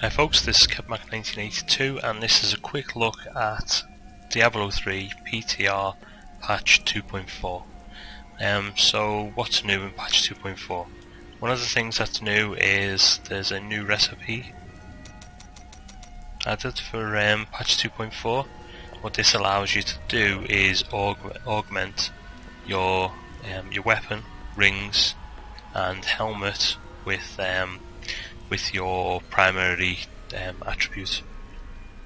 Hi folks, this is Capmac1982 and this is a quick look at Diablo 3 PTR patch 2.4. So what's new in patch 2.4? One of the things that's new is there's a new recipe added for patch 2.4. What this allows you to do is augment your weapon, rings and helmet with your primary attribute.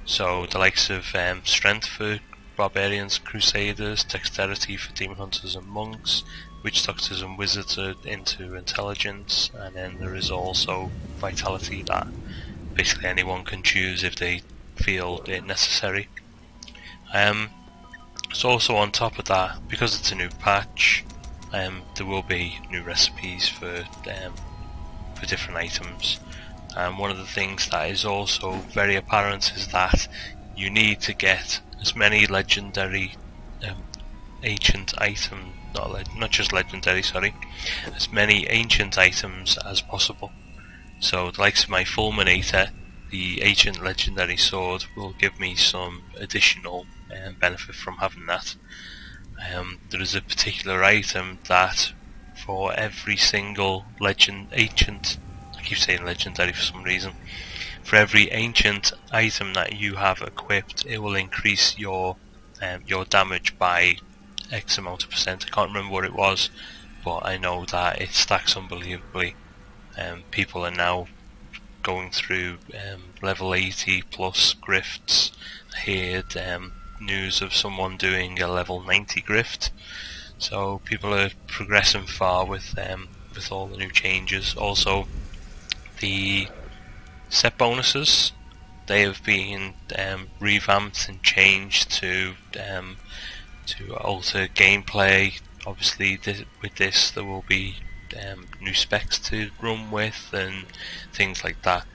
So the likes of strength for barbarians, crusaders, dexterity for demon hunters and monks, witch doctors and wizards are into intelligence, and then there is also vitality that basically anyone can choose if they feel it necessary. So also on top of that, because it's a new patch, there will be new recipes for different items. And one of the things that is also very apparent is that you need to get as many legendary ancient items, not just legendary, as many ancient items as possible. So the likes of my Fulminator, the ancient legendary sword, will give me some additional benefit from having that. There is a particular item that for every single ancient, I keep saying legendary for some reason, for every ancient item that you have equipped, it will increase your damage by X amount of percent. I can't remember what it was, but I know that it stacks unbelievably. People are now going through level 80 plus grifts. I heard news of someone doing a level 90 grift, so people are progressing far with all the new changes. Also, the set bonuses, they have been revamped and changed to alter gameplay. Obviously with this there will be new specs to run with and things like that.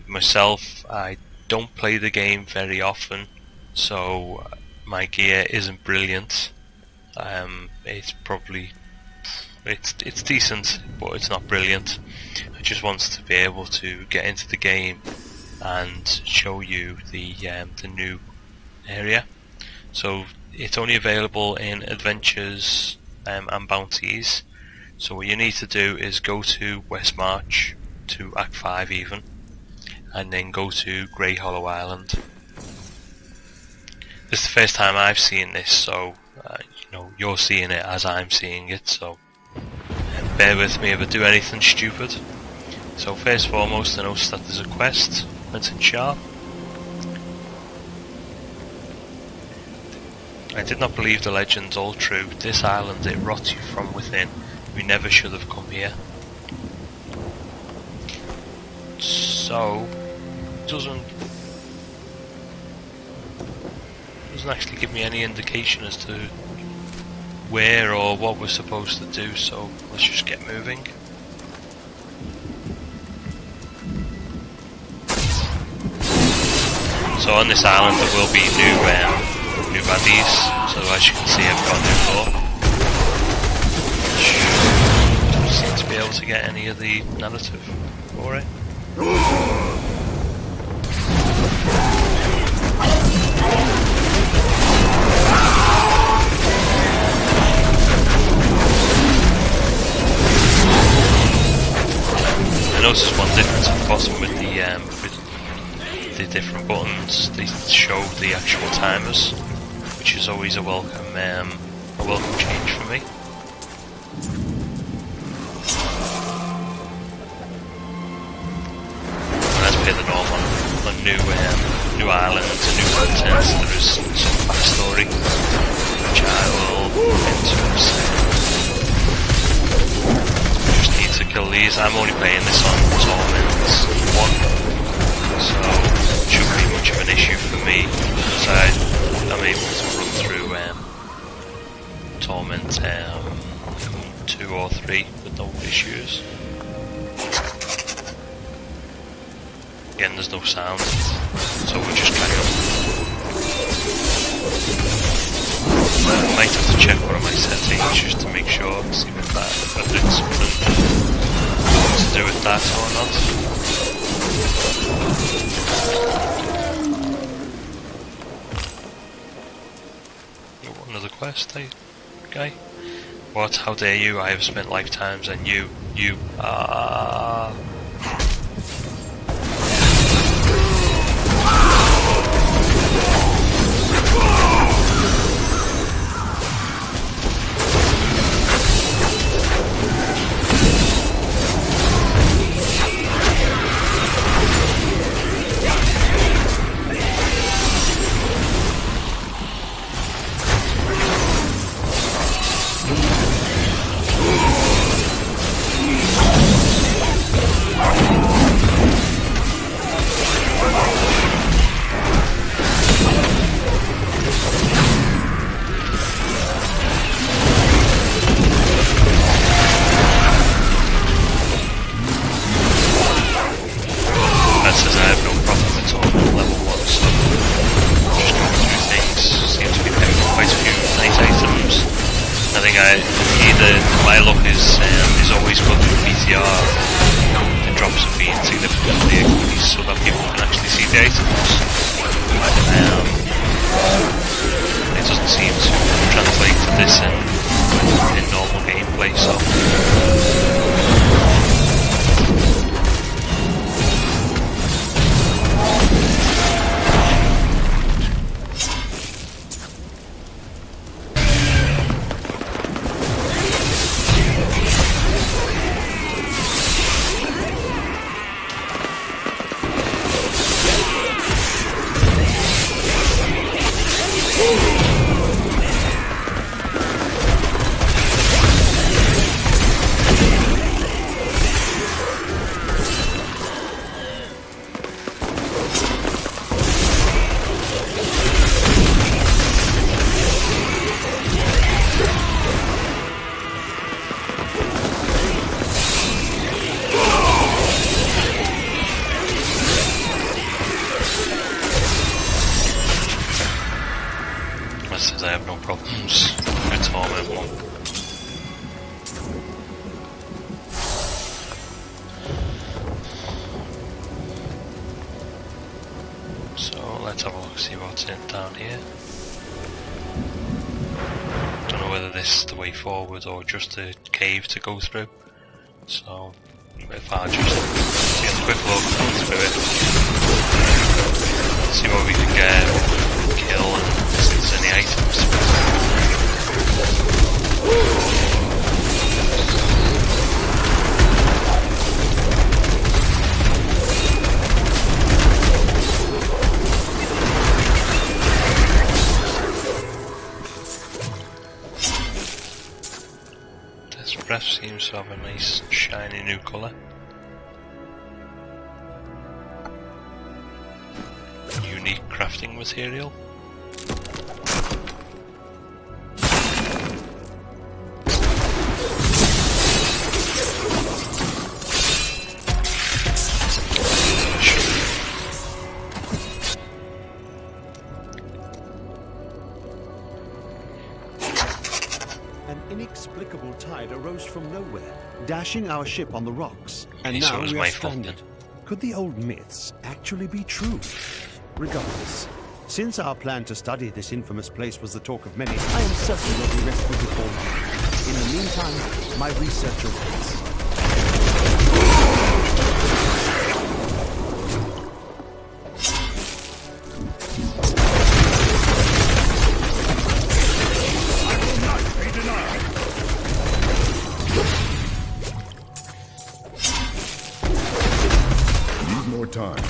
Myself, I don't play the game very often, so my gear isn't brilliant. It's decent, but it's not brilliant. I just want to be able to get into the game and show you the new area. So it's only available in adventures and bounties. So what you need to do is go to West March, to Act 5 even, and then go to Greyhollow Island. This is the first time I've seen this, so you're seeing it as I'm seeing it, so bear with me if I do anything stupid. So first and foremost, I noticed that there's a quest, Clinton Sharp. I did not believe the legends all true. This island, it rots you from within. We never should have come here. So doesn't actually give me any indication as to where or what we're supposed to do, so let's just get moving. So on this island there will be new baddies, so as you can see I've got a new floor. Don't seem to be able to get any of the narrative for it. I noticed one difference at the bottom with the different buttons. They show the actual timers, which is always a welcome change for me. And as per the norm on new islands and new content, there is some backstory, which I will go into in a second. To kill these. I'm only playing this on Torment 1, so it shouldn't be much of an issue for me, because I'm able to run through Torment 2 or 3 with no issues. Again, there's no sound, so we'll just carry on. I might have to check one of my settings just to make sure, see whether it's something to do with that or not. Oh, another quest, guy. What? How dare you? I have spent lifetimes and you are... My luck is always good with PTR. The drops have been significantly increased so that people can actually see the items. It doesn't seem to translate to this in normal gameplay, so... I have no problems with Torment 1. So let's have a look, see what's in down here. Don't know whether this is the way forward or just a cave to go through. So if I just take a quick look through it, see what we can get, kill, and see if there's any items. This breath seems to have a nice shiny new colour. Unique crafting material. An inexplicable tide arose from nowhere, dashing our ship on the rocks, and so now we my are fault stranded. then. Could the old myths actually be true? Regardless, since our plan to study this infamous place was the talk of many, I am certain they'll be rescued before long. In the meantime, my research awaits. More time.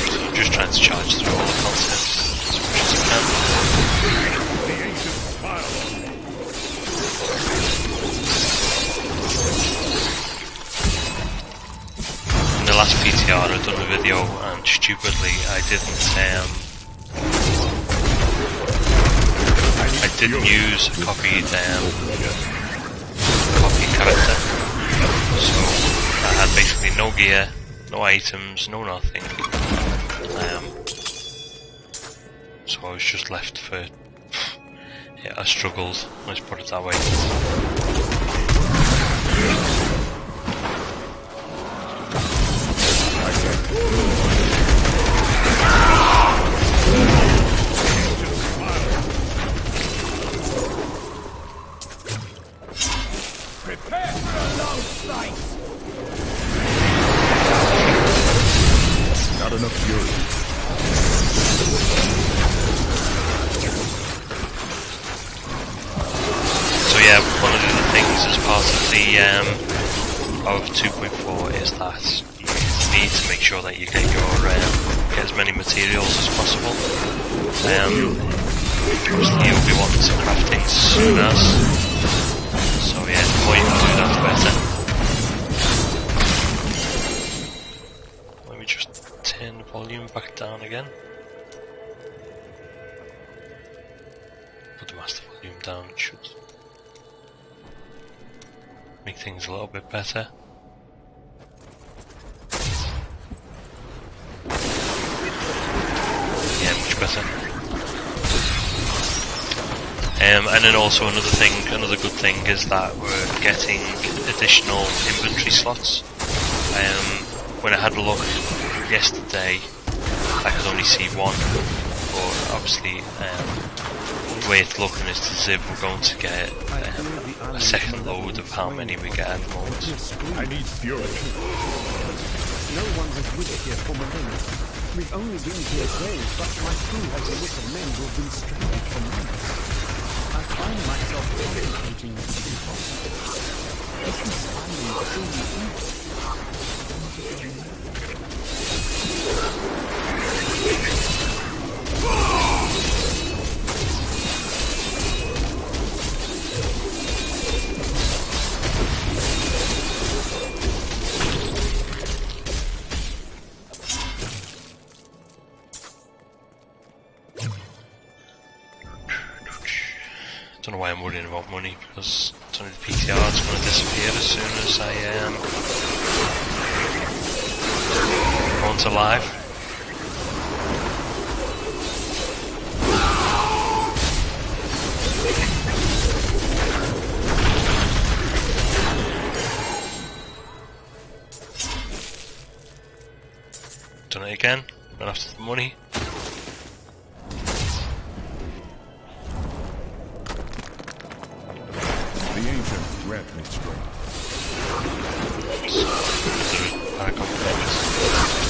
So I'm just trying to charge through all the content as much as I can. The ancient file. In the last PTR I'd done a video and stupidly I didn't use a copied character, so I had basically no gear, no items, no nothing, so I was just left for Yeah, I struggled, let's put it that way. Prepare for a long fight! Not enough fury. So yeah, one of the things as part of 2.4 is that you need to make sure that you get get as many materials as possible. Obviously you'll be wanting to craft things as soon as. So yeah, the more you can do that, the better. Let me just turn the volume back down again. Put the master volume down, it should make things a little bit better. Yeah, much better. And then also another good thing is that we're getting additional inventory slots. When I had a look yesterday, I could only see one, but obviously the way it's looking is as if we're going to get a second load of how many we get at the moment. I need fury. No one has lived here for millennia. We've only been here days, but my crew has a list of men who have been stranded for months. I find myself contemplating the impossible. Is this island truly evil? I don't know why I'm worrying about money, because it's only the PTR that's going to disappear as soon as I go onto live. Done it again, run after the money. The ancient grant me strength.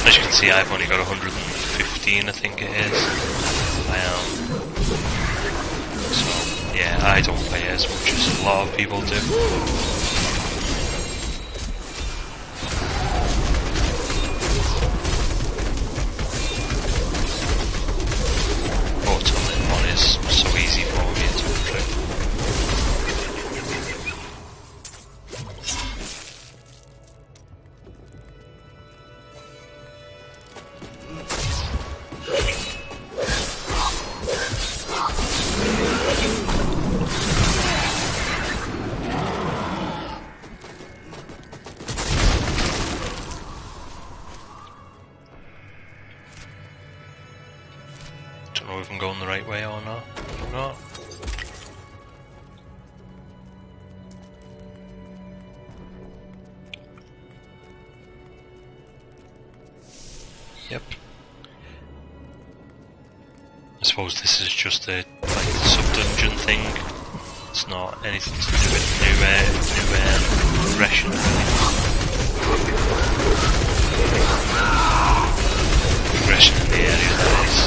As you can see, I've only got 115, I think it is. So yeah, I don't play as much as a lot of people do. One is so easy for me to play. Don't know if I'm going the right way or not. Not. Yep. I suppose this is just a sub-dungeon thing. It's not anything to do with new progression. Progression in the area, that is.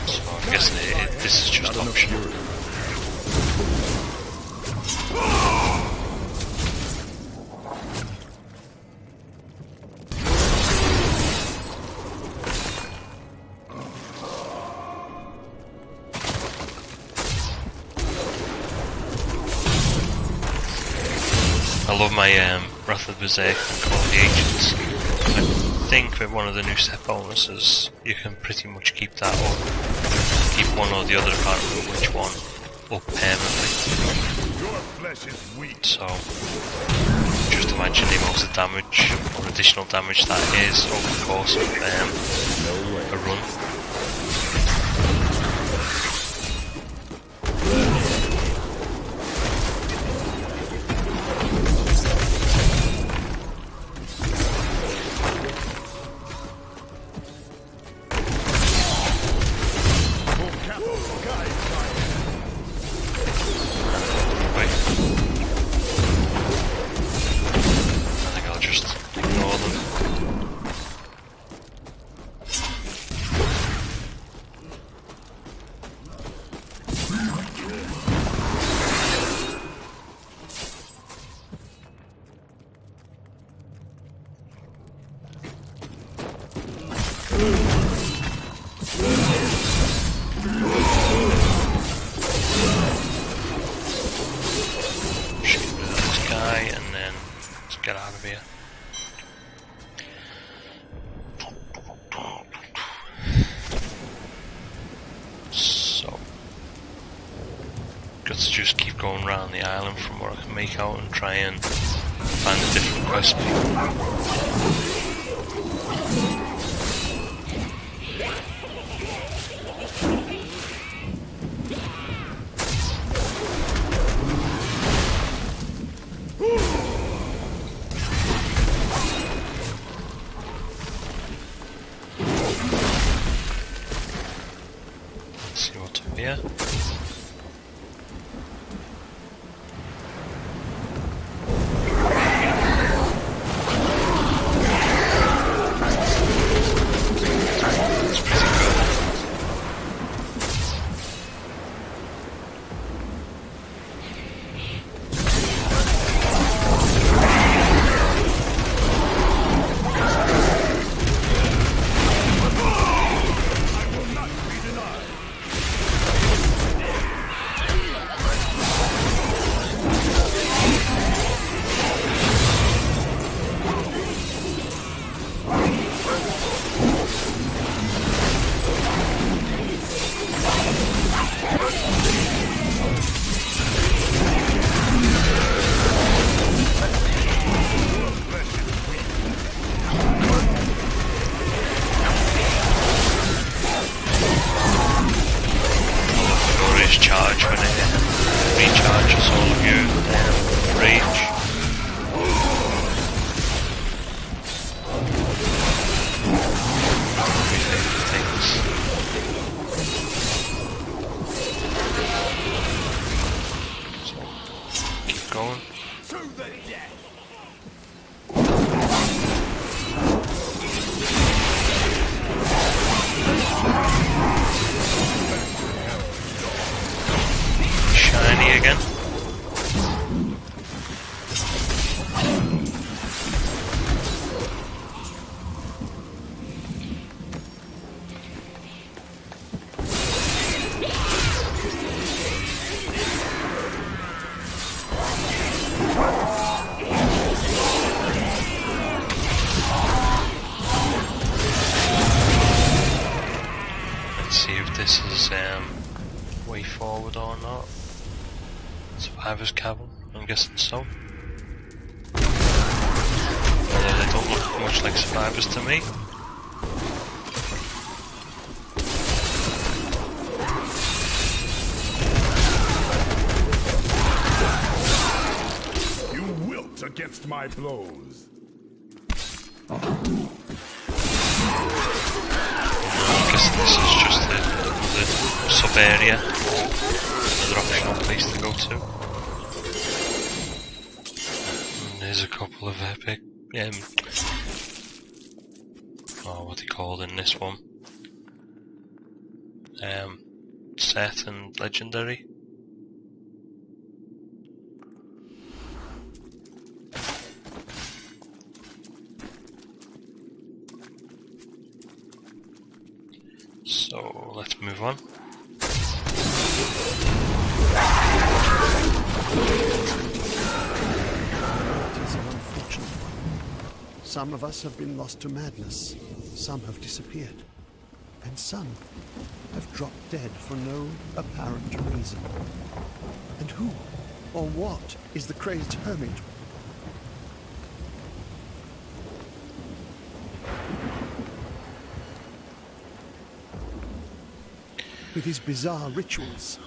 So I'm guessing this is just optional. I love my Wrath of the Berserk and Call of the Agents. I think with one of the new set bonuses, you can pretty much keep that up. Keep one or the other, I can't remember which one, up permanently. Your flesh is weak. So, just imagine the amount of damage, or additional damage that is over the course of a run. anyway, and then let's get out of here. So, got to just keep going around the island from what I can make out and try and find a different quest. See what's up here. Charge when it recharges all of your rage. My favourite things. So, keep going. Shiny again. Let's see if this is way forward or not. Survivor's cabin, I'm guessing so. Although they don't look much like survivors to me. You wilt against my blows. I guess this is just the sub-area. Another optional place to go to. And there's a couple of epic, what they called in this one? Set and legendary. So let's move on. It is an unfortunate one. Some of us have been lost to madness, some have disappeared, and some have dropped dead for no apparent reason. And who or what is the crazed hermit? With his bizarre rituals.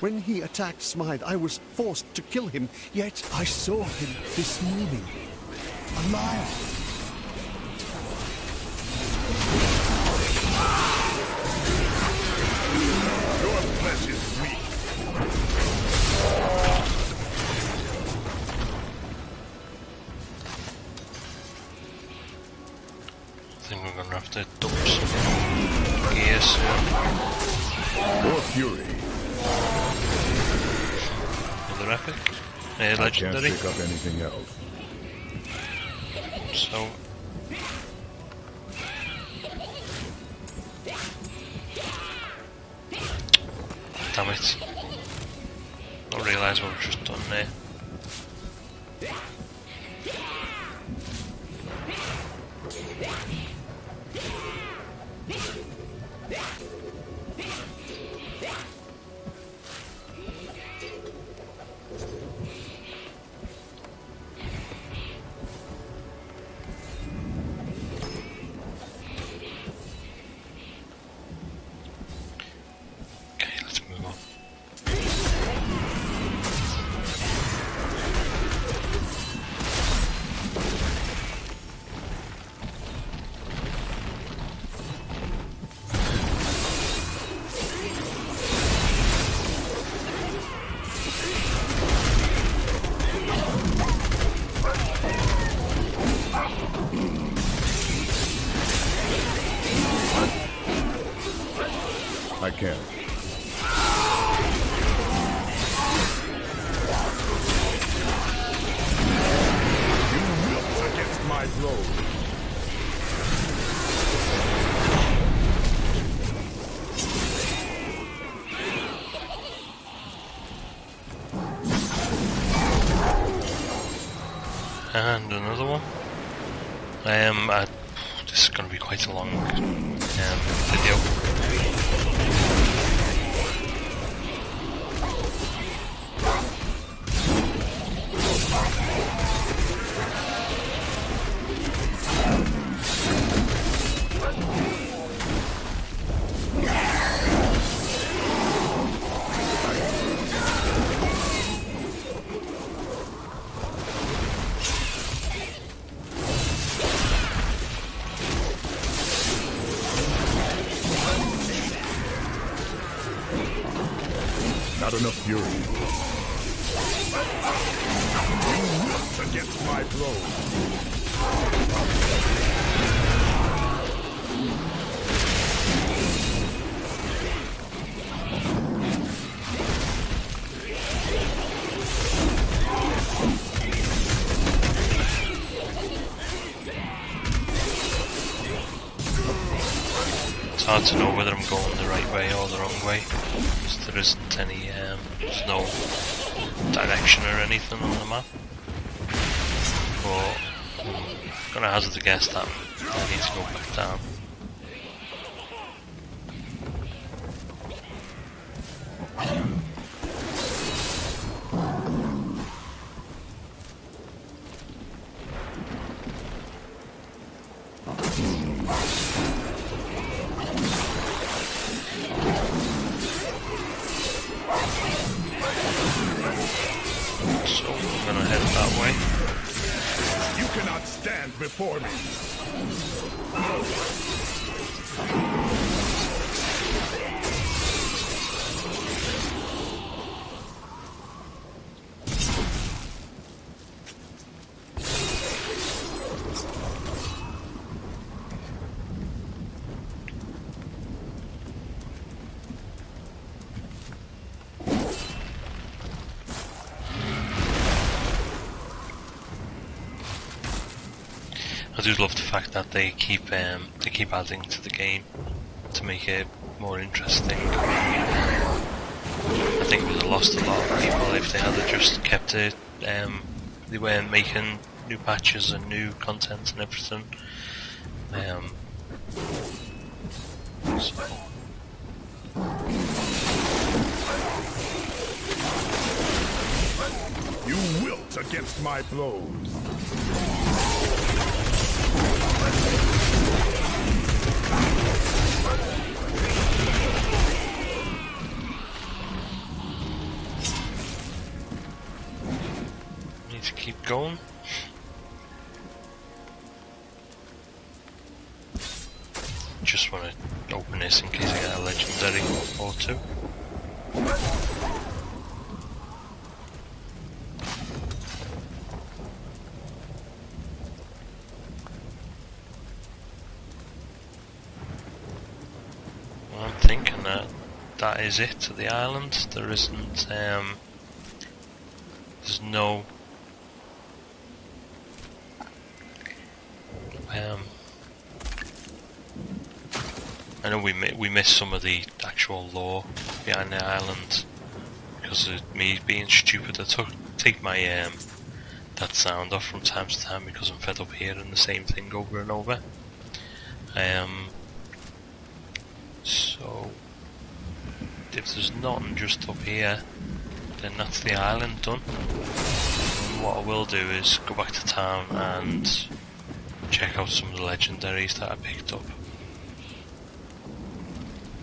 When he attacked Smythe, I was forced to kill him, yet I saw him this morning, alive. Your flesh is weak. I think we're gonna have to dump some gear soon. More fury. Another epic. I can't Legendary. pick up anything else. So damn it. Not realise what we've just done there. find another one. This is going to be quite a long video. Not enough fury. You wilt against my blows. It's hard to know whether I'm going the right way or the wrong way, because there isn't any, there's no direction or anything on the map. But I'm gonna hazard a guess that I need to go back down. So I'm gonna head that way. You cannot stand before me. I do love the fact that they keep adding to the game to make it more interesting. I think we would have lost a lot of people if they had just kept it. They weren't making new patches and new content and everything. So. You wilt against my blows. Need to keep going. Just want to open this in case I get a legendary or two. I'm thinking that is it to the island. There isn't, there's no, I know we missed some of the actual lore behind the island because of me being stupid. I take my that sound off from time to time because I'm fed up hearing the same thing over and over. So if there's nothing just up here, then that's the island done. And what I will do is go back to town and check out some of the legendaries that I picked up.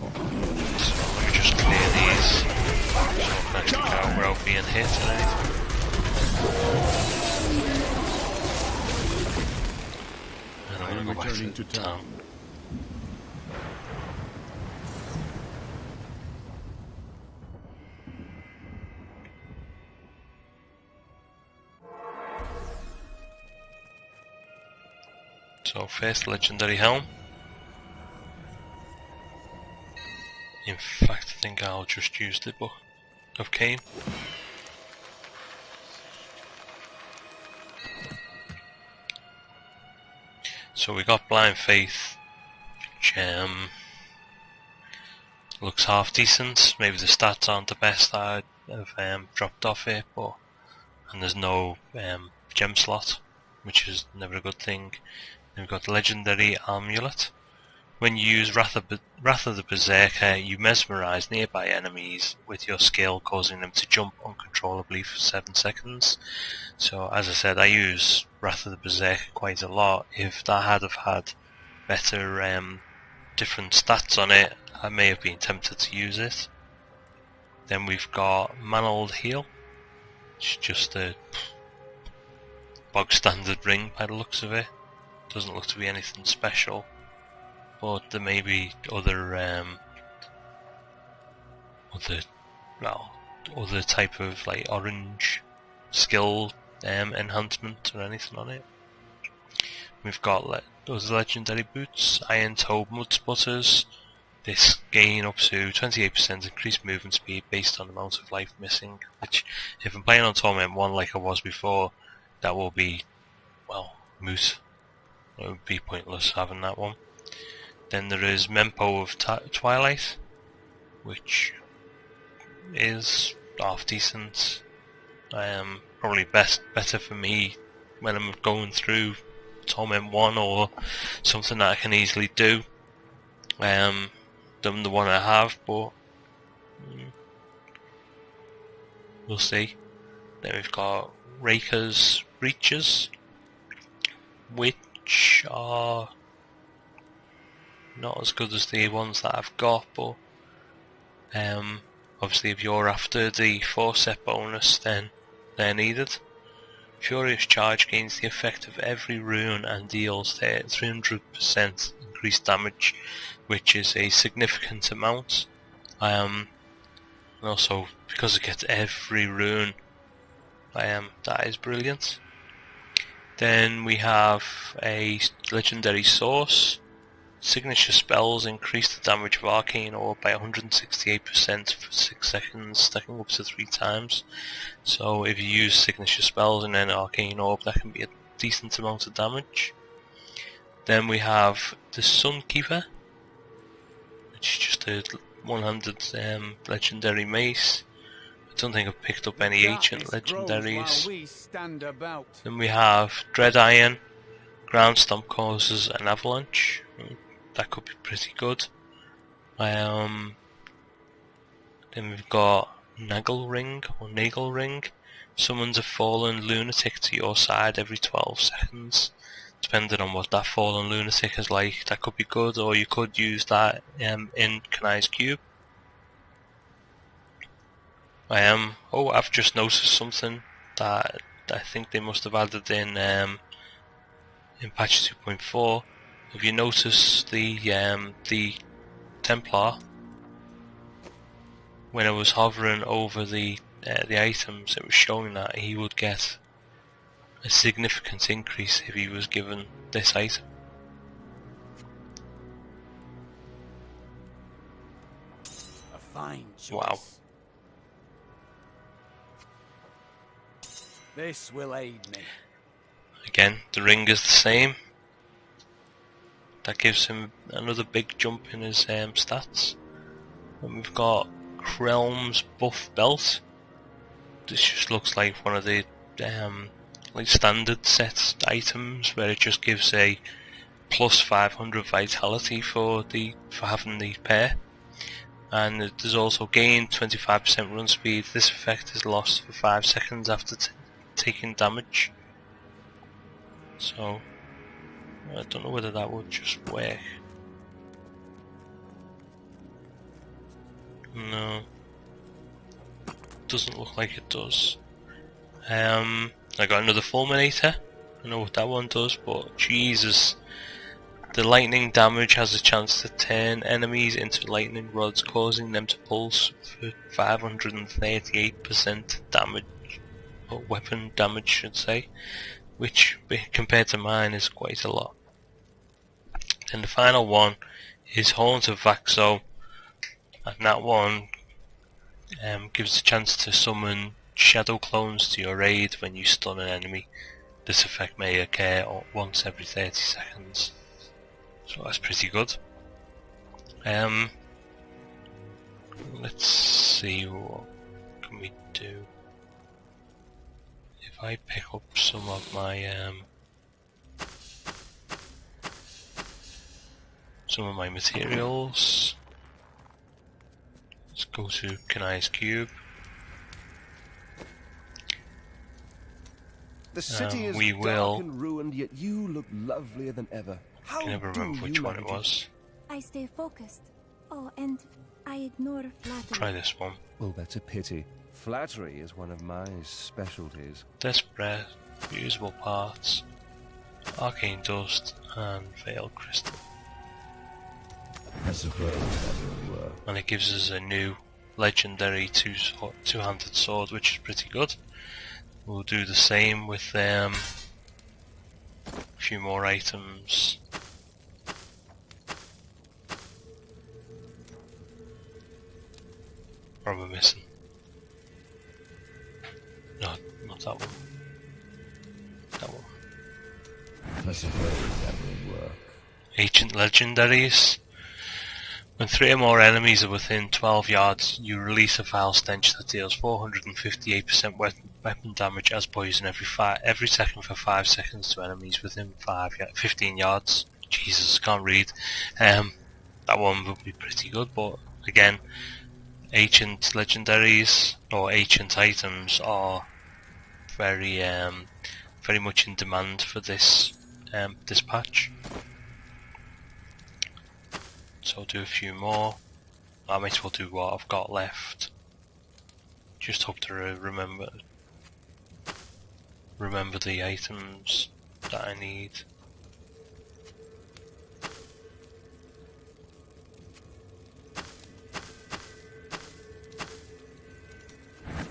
So let me just clear these so I can actually get out without being hit or anything. And I'm gonna go back to town. So first legendary helm. In fact I think I'll just use the Book of Cain. So we got Blind Faith, which looks half decent. Maybe the stats aren't the best that I've dropped off it, but and there's no gem slot, which is never a good thing. Then we've got the legendary amulet. When you use Wrath of the Berserker, you mesmerize nearby enemies with your skill, causing them to jump uncontrollably for 7 seconds. So, as I said, I use Wrath of the Berserker quite a lot. If that had have had better different stats on it, I may have been tempted to use it. Then we've got Mantled Heal, which is just a bog standard ring by the looks of it. Doesn't look to be anything special. But there may be other type of like orange skill enhancement or anything on it. We've got those legendary boots, Iron Toe Mud Sputters. This gain up to 28% increased movement speed based on the amount of life missing. Which, if I'm playing on Torment 1 like I was before, that will be, well, moot. It would be pointless having that one. Then there is Mempo of Twilight, which is half decent. Probably better for me when I'm going through Torment 1 or something that I can easily do than the one I have, but we'll see. Then we've got Raker's Breaches, which are not as good as the ones that I've got, but obviously if you're after the 4-set bonus, then they're needed. Furious Charge gains the effect of every rune and deals 300% increased damage, which is a significant amount. And also, because it gets every rune, that is brilliant. Then we have a legendary source. Signature spells increase the damage of Arcane Orb by 168% for 6 seconds, stacking up to 3 times. So if you use signature spells and then Arcane Orb, that can be a decent amount of damage. Then we have the Sunkeeper, which is just a one-handed legendary mace. I don't think I've picked up any ancient legendaries. Then we have Dread Iron. Ground Stomp causes an avalanche. That could be pretty good. Then we've got Nagel Ring or Nagel Ring. Summons a fallen lunatic to your side every 12 seconds. Depending on what that fallen lunatic is like, that could be good, or you could use that in Kanai's Cube. I've just noticed something that I think they must have added in patch 2.4. If you notice the Templar, when I was hovering over the items, it was showing that he would get a significant increase if he was given this item. A fine choice. Wow. This will aid me. Again, the ring is the same. That gives him another big jump in his stats. And we've got Krelm's Buff Belt. This just looks like one of the like standard set items where it just gives a plus 500 vitality for having the pair. And there's also gained 25% run speed. This effect is lost for 5 seconds after taking damage. So I don't know whether that would just work. No, doesn't look like it does. I got another Fulminator. I know what that one does, but Jesus, the lightning damage has a chance to turn enemies into lightning rods, causing them to pulse for 538% damage, or weapon damage, should say, which compared to mine is quite a lot. And the final one is Haunt of Vaxo, and that one gives a chance to summon shadow clones to your aid when you stun an enemy. This effect may occur once every 30 seconds, so that's pretty good. Let's see, what can we do? If I pick up some of my some of my materials. Let's go to Kanai's cube. The city is we dark will. and ruined, yet you look lovelier than ever. How I can never do remember you which one it manage was. I stay focused. Oh, and I ignore flattery. Try this one. Well, that's a pity. Flattery is one of my specialties. Death Breath, reusable parts, arcane dust, and veil crystal. I suppose that will work. And it gives us a new legendary two-handed sword, which is pretty good. We'll do the same with a few more items. What am I missing? No, not that one. That one. I suppose that will work. Ancient legendaries. When 3 or more enemies are within 12 yards, you release a foul stench that deals 458% weapon damage as poison every second for 5 seconds to enemies within 15 yards. Jesus, can't read. That one would be pretty good, but again, ancient legendaries or ancient items are very much in demand for this patch. So I'll do a few more. I might as well do what I've got left. Just hope to remember the items that I need.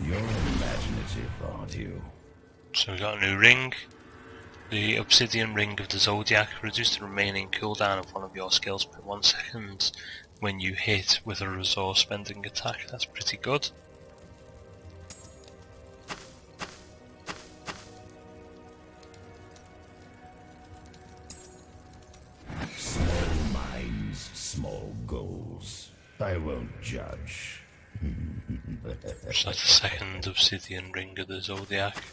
You're imaginative, aren't you? So we got a new ring. The Obsidian Ring of the Zodiac. Reduce the remaining cooldown of one of your skills by 1 second when you hit with a resource spending attack. That's pretty good. Small minds, small goals. I won't judge. So that's the second Obsidian Ring of the Zodiac.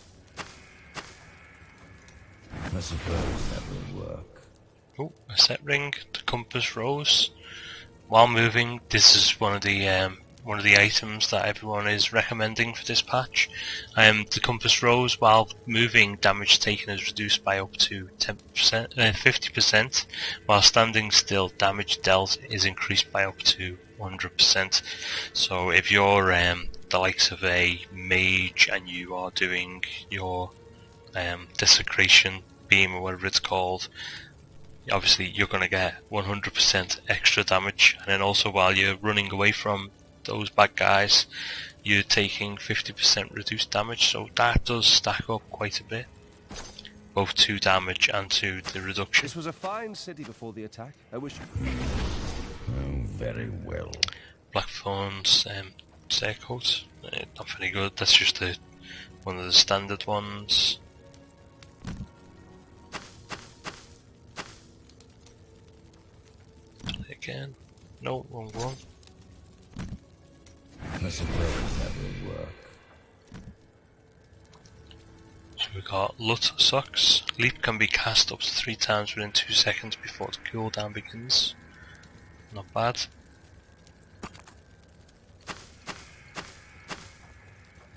I suppose that will work. Oh, a set ring, the compass rose. While moving, this is one of the items that everyone is recommending for this patch. The compass rose, while moving, damage taken is reduced by up to 50%, while standing still, damage dealt is increased by up to 100%. So if you're the likes of a mage and you are doing your desecration beam or whatever it's called, obviously you're going to get 100% extra damage, and then also while you're running away from those bad guys you're taking 50% reduced damage, so that does stack up quite a bit, both to damage and to the reduction. This was a fine city before the attack. I wish... Oh, very well. Blackthorn's Stair Coat, not very good, that's just one of the standard ones. Again, no, wrong one. I suppose that will work. So we got Lut Socks. Leap can be cast up to 3 times within 2 seconds before the cooldown begins. Not bad.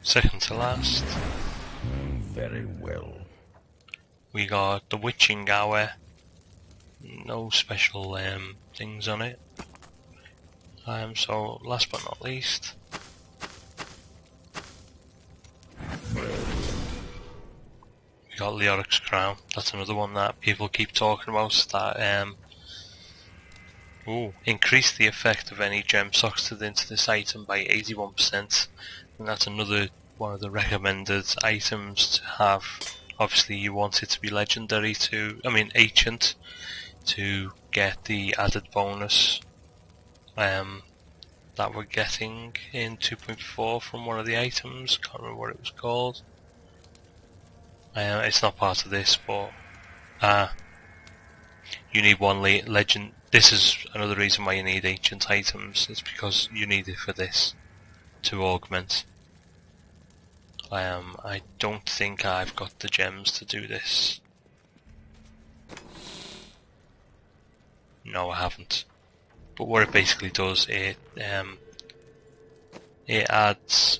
Second to last, Oh, very well. we got the Witching Hour. No special things on it. So last but not least, we got Leoric's Crown. That's another one that people keep talking about, that increase the effect of any gem succeeded into this item by 81%, and that's another one of the recommended items to have. Obviously you want it to be legendary ancient, to get the added bonus that we're getting in 2.4 from one of the items. Can't remember what it was called. It's not part of this, but you need one legend. This is another reason why you need ancient items. It's because you need it for this to augment. I don't think I've got the gems to do this. No, I haven't. But what it basically does, it adds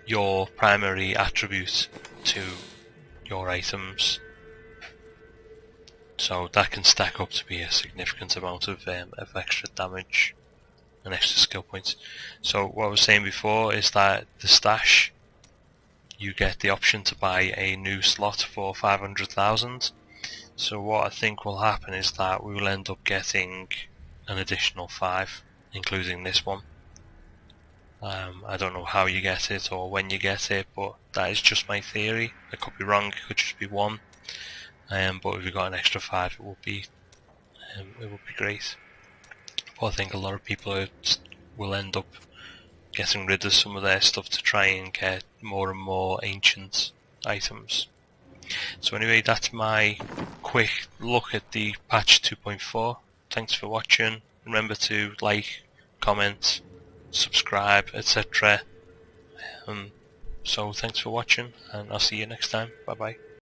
your primary attribute to your items, so that can stack up to be a significant amount of extra damage and extra skill points. So what I was saying before is that the stash, you get the option to buy a new slot for 500,000. So what I think will happen is that we will end up getting an additional 5, including this one. I don't know how you get it or when you get it, but that is just my theory. I could be wrong, it could just be 1. But if you got an extra 5, it would be great. But I think a lot of people will end up getting rid of some of their stuff to try and get more and more ancient items. So anyway, that's my quick look at the patch 2.4. Thanks for watching. Remember to like, comment, subscribe, etc. So thanks for watching, and I'll see you next time. Bye bye.